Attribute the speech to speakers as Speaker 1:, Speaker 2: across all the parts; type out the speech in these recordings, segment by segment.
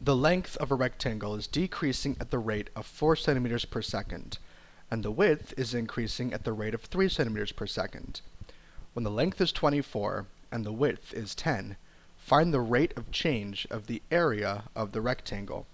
Speaker 1: The length of a rectangle is decreasing at the rate of 4 centimeters per second, and the width is increasing at the rate of 3 centimeters per second. When the length is 24 and the width is 10, find the rate of change of the area of the rectangle.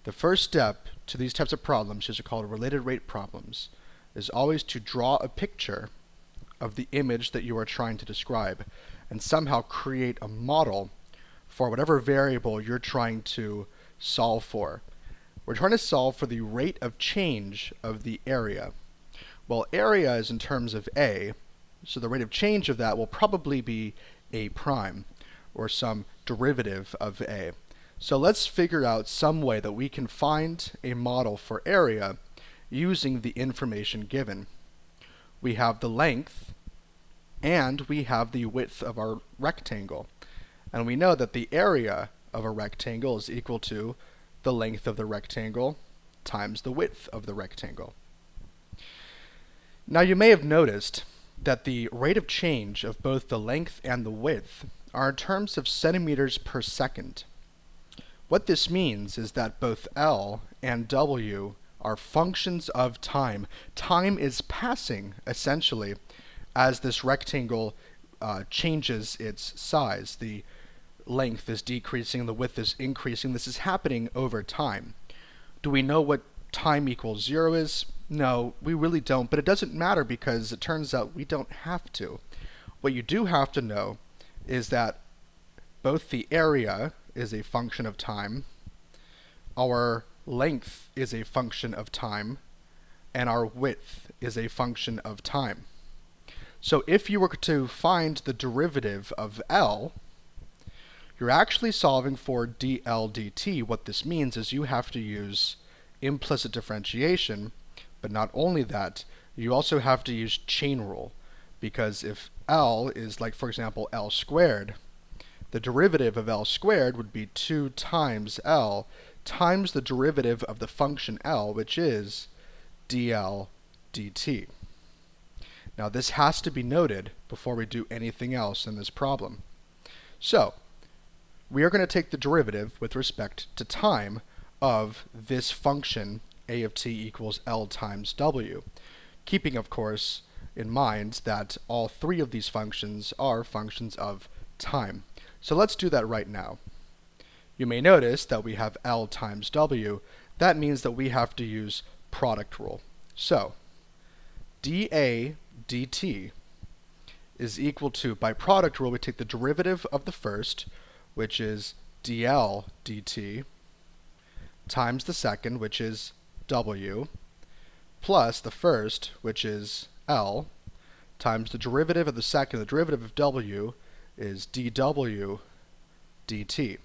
Speaker 1: The first step to these types of problems, which are called related rate problems, is always to draw a picture of the image that you are trying to describe and somehow create a model for whatever variable you're trying to solve for. We're trying to solve for the rate of change of the area. Well, area is in terms of A, so the rate of change of that will probably be A prime, or some derivative of A. So let's figure out some way that we can find a model for area using the information given. We have the length and we have the width of our rectangle. And we know that the area of a rectangle is equal to the length of the rectangle times the width of the rectangle. Now you may have noticed that the rate of change of both the length and the width are in terms of centimeters per second. What this means is that both L and W are functions of time. Time is passing, essentially, as this rectangle changes its size. The length is decreasing, the width is increasing. This is happening over time. Do we know what time equals 0 is? No, we really don't, but it doesn't matter because it turns out we don't have to. What you do have to know is that both the area is a function of time, our length is a function of time, and our width is a function of time. So if you were to find the derivative of L, you're actually solving for dl dt. What this means is you have to use implicit differentiation, but not only that, you also have to use chain rule, because if L is, like, for example, L squared, the derivative of L squared would be 2 times L times the derivative of the function L, which is dl dt. Now this has to be noted before we do anything else in this problem. So we are going to take the derivative with respect to time of this function a of t equals L times W, keeping, of course, in mind that all three of these functions are functions of time. So let's do that right now. You may notice that we have L times W. That means that we have to use product rule. So dA dt is equal to, by product rule, we take the derivative of the first, which is dl dt, times the second, which is W, plus the first, which is L, times the derivative of the second. The derivative of W is dw dt.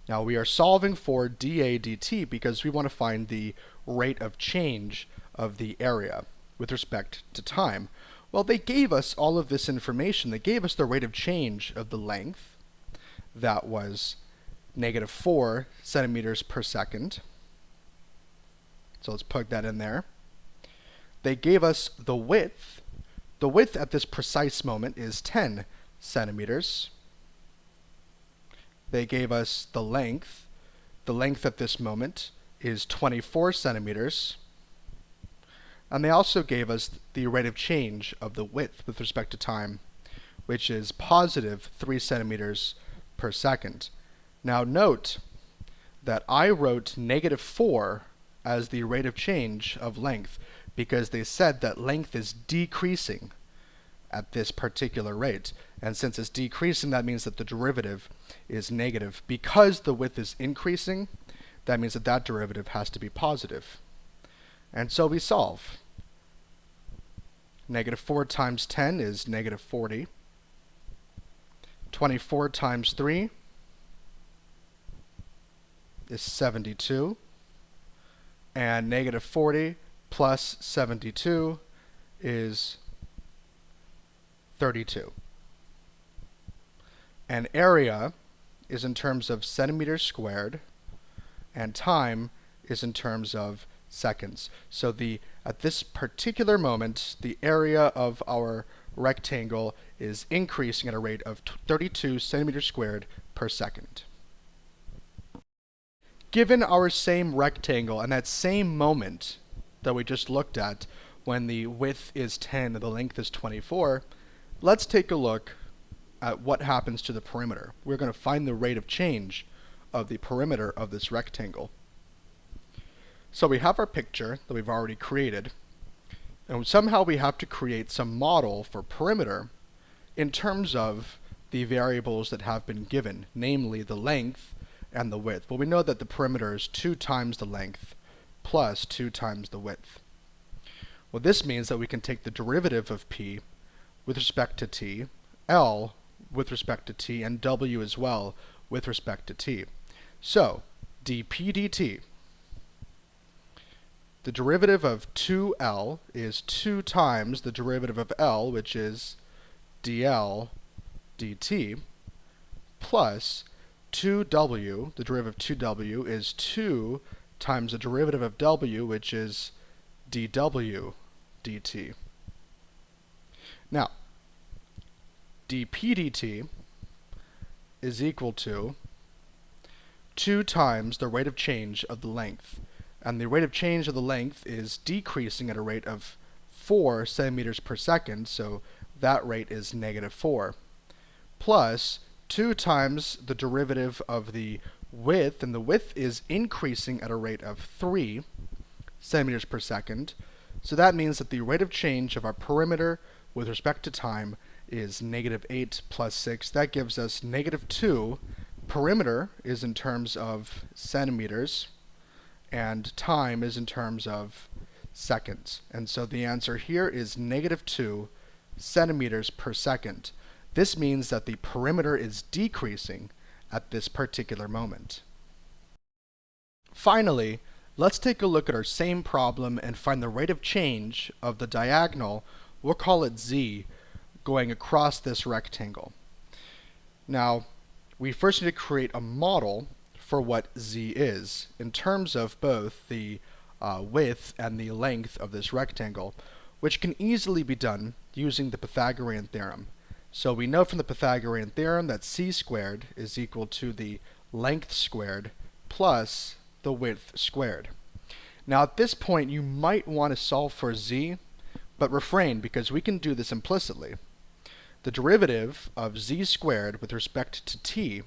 Speaker 1: Now we are solving for dA dt because we want to find the rate of change of the area with respect to time. Well, they gave us all of this information. They gave us the rate of change of the length. That was -4 centimeters per second. So let's plug that in there. They gave us the width. The width at this precise moment is 10 centimeters. They gave us the length. The length at this moment is 24 centimeters. And they also gave us the rate of change of the width with respect to time, which is positive 3 centimeters per second. Now note that I wrote -4 as the rate of change of length because they said that length is decreasing at this particular rate. And since it's decreasing, that means that the derivative is negative. Because the width is increasing, that means that that derivative has to be positive. And so we solve. -4 times 10 is -40. 24 times 3 is 72. And -40 plus 72 is 32. And area is in terms of centimeters squared, and time is in terms of seconds. So at this particular moment, the area of our rectangle is increasing at a rate of 32 centimeters squared per second. given our same rectangle and that same moment that we just looked at when the width is 10 and the length is 24, let's take a look at what happens to the perimeter. We're going to find the rate of change of the perimeter of this rectangle. So we have our picture that we've already created, and somehow we have to create some model for perimeter in terms of the variables that have been given, namely the length and the width. Well, we know that the perimeter is 2 times the length plus 2 times the width. Well, this means that we can take the derivative of p with respect to t, L with respect to t, and W as well with respect to t. So, dp dt, the derivative of 2L is 2 times the derivative of L, which is dl dt, plus 2W, the derivative of 2W is 2 times the derivative of W, which is dw dt. Now, dp dt is equal to 2 times the rate of change of the length. And the rate of change of the length is decreasing at a rate of 4 centimeters per second, so that rate is -4, plus 2 times the derivative of the width, and the width is increasing at a rate of 3 centimeters per second, so that means that the rate of change of our perimeter with respect to time is -8 plus 6. That gives us -2. Perimeter is in terms of centimeters, and time is in terms of seconds. And so the answer here is -2 centimeters per second. This means that the perimeter is decreasing at this particular moment. Finally, let's take a look at our same problem and find the rate of change of the diagonal, we'll call it z, going across this rectangle. Now, we first need to create a model for what z is in terms of both the width and the length of this rectangle, which can easily be done using the Pythagorean theorem. So we know from the Pythagorean theorem that c squared is equal to the length squared plus the width squared. Now at this point you might want to solve for z, but refrain because we can do this implicitly. The derivative of z squared with respect to t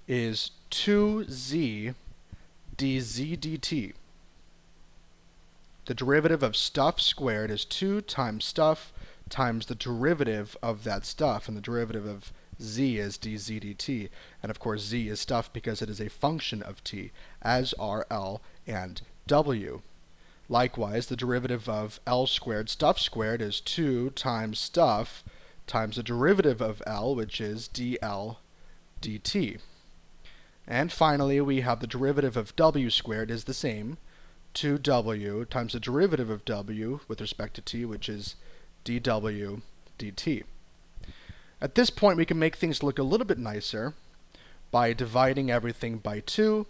Speaker 1: is 2z dz dt. The derivative of stuff squared is 2 times stuff times the derivative of that stuff, and the derivative of z is dz dt. And of course z is stuff because it is a function of t, as are L and W. Likewise, the derivative of L squared stuff squared is 2 times stuff times the derivative of L, which is dl dt. And finally, we have the derivative of W squared is the same, 2W times the derivative of W with respect to t, which is dw dt. At this point, we can make things look a little bit nicer by dividing everything by 2.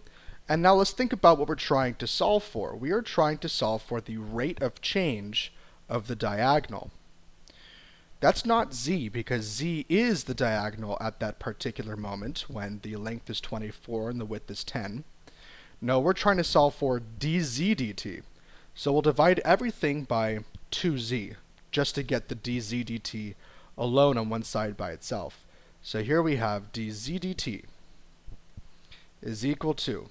Speaker 1: And now let's think about what we're trying to solve for. We are trying to solve for the rate of change of the diagonal. That's not z, because z is the diagonal at that particular moment when the length is 24 and the width is 10. No, we're trying to solve for dz dt. So we'll divide everything by 2z just to get the dz dt alone on one side by itself. So here we have dz dt is equal to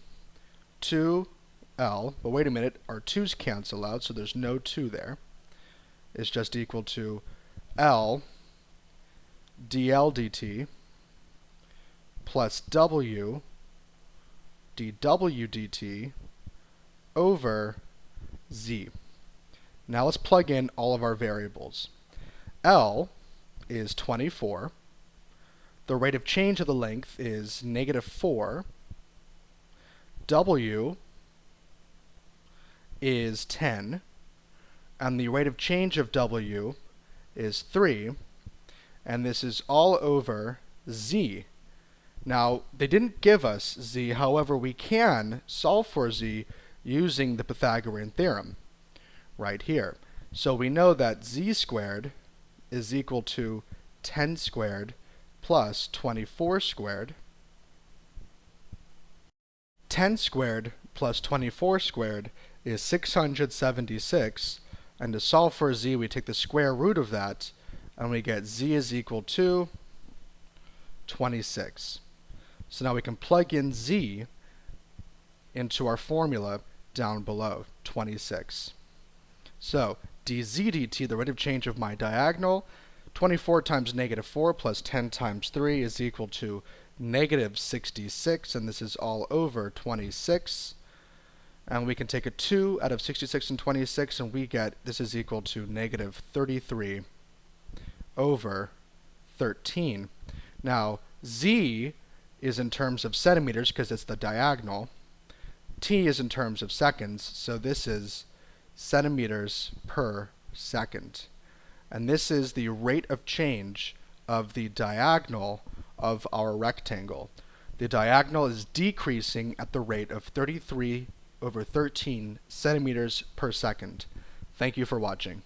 Speaker 1: 2L, but wait a minute, our 2's cancel out, so there's no 2 there. It's just equal to L dl dt plus W dw dt over z. Now let's plug in all of our variables. L is 24. The rate of change of the length is -4. W is 10. And the rate of change of W is 3. And this is all over z. Now, they didn't give us z, however, we can solve for z using the Pythagorean theorem right here. So we know that z squared is equal to 10 squared plus 24 squared. 10 squared plus 24 squared is 676, and to solve for z, we take the square root of that, and we get z is equal to 26. So now we can plug in z into our formula down below, 26. So dz dt, the rate of change of my diagonal, 24 times negative 4 plus 10 times 3 is equal to negative 66, and this is all over 26. And we can take a 2 out of 66 and 26, and we get this is equal to negative 33 over 13. Now, z is in terms of centimeters because it's the diagonal. T is in terms of seconds, so this is centimeters per second. And this is the rate of change of the diagonal of our rectangle. The diagonal is decreasing at the rate of 33 over 13 centimeters per second. Thank you for watching.